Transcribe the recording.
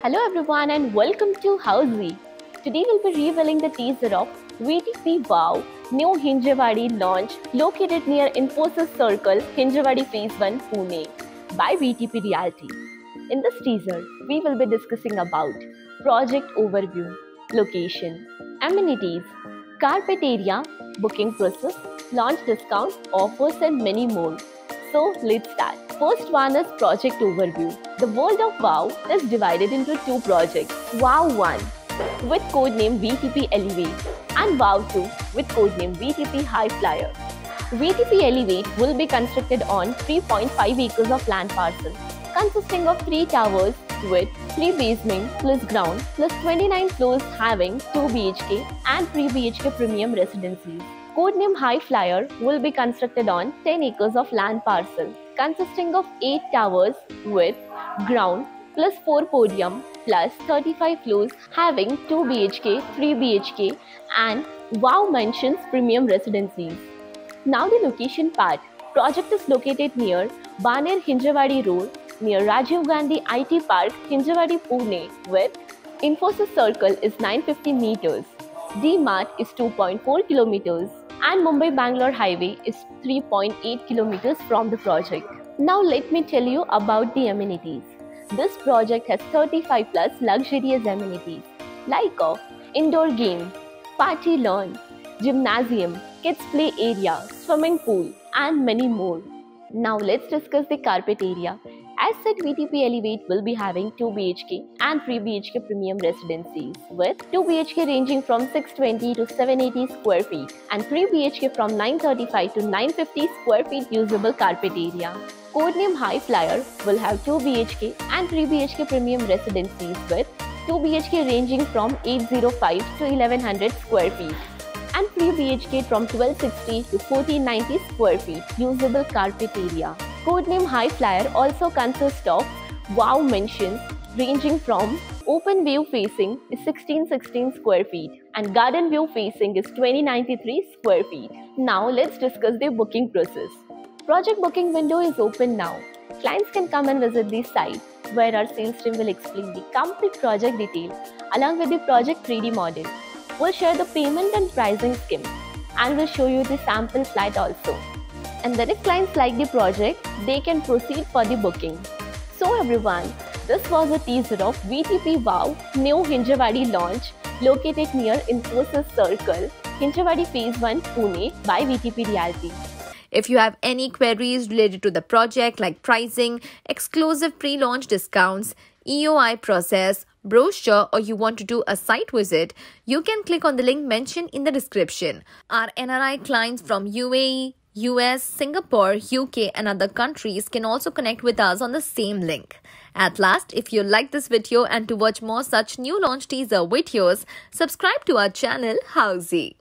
Hello everyone and welcome to Housey. Today we'll be revealing the teaser of VTP Wow New Hinjewadi launch located near Infosys Circle, Hinjewadi Phase 1, Pune by VTP Realty. In this teaser, we will be discussing about project overview, location, amenities, carpet area, booking process, launch discounts, offers and many more. So let's start. First one is project overview. The world of WOW is divided into two projects. WOW 1 with codename VTP Elevate and WOW 2 with codename VTP High Flyer. VTP Elevate will be constructed on 3.5 acres of land parcel consisting of 3 towers with 3 basements plus ground plus 29 floors having 2 BHK and 3 BHK premium residencies. Codename High Flyer will be constructed on 10 acres of land parcel consisting of 8 towers with ground plus 4 podium plus 35 floors having 2 BHK, 3 BHK and WOW Mansions premium residencies. Now the location part. Project is located near Baner Hinjewadi Road near Rajiv Gandhi IT Park, Hinjewadi, Pune with Infosys Circle is 950 meters, D-Mart is 2.4 kilometers and Mumbai-Bangalore Highway is 3.8 kilometers from the project. Now let me tell you about the amenities. This project has 35 plus luxurious amenities like indoor game, party lawn, gymnasium, kids play area, swimming pool and many more. Now let's discuss the carpet area. As said, VTP Elevate will be having 2 BHK and 3 BHK premium residencies with 2 BHK ranging from 620 to 780 square feet and 3 BHK from 935 to 950 square feet usable carpet area. Codename High Flyer will have 2 BHK and 3 BHK premium residencies with 2 BHK ranging from 805 to 1100 square feet and 3 BHK from 1260 to 1490 square feet usable carpet area. Codename High Flyer also consists of WOW Mansions ranging from open view facing is 1616 square feet and garden view facing is 2093 square feet. Now let's discuss the booking process. Project booking window is open now. Clients can come and visit the site where our sales team will explain the complete project detail along with the project 3D model. We'll share the payment and pricing scheme and we'll show you the sample flight also. And then if clients like the project, they can proceed for the booking. So everyone, this was a teaser of VTP WOW New Hinjewadi launch located near Infosys Circle, Hinjewadi Phase 1, Pune by VTP Realty. If you have any queries related to the project like pricing, exclusive pre-launch discounts, EOI process, brochure or you want to do a site visit, you can click on the link mentioned in the description. Our NRI clients from UAE, US, Singapore, UK and other countries can also connect with us on the same link. At last, if you like this video and to watch more such new launch teaser videos, subscribe to our channel Housey.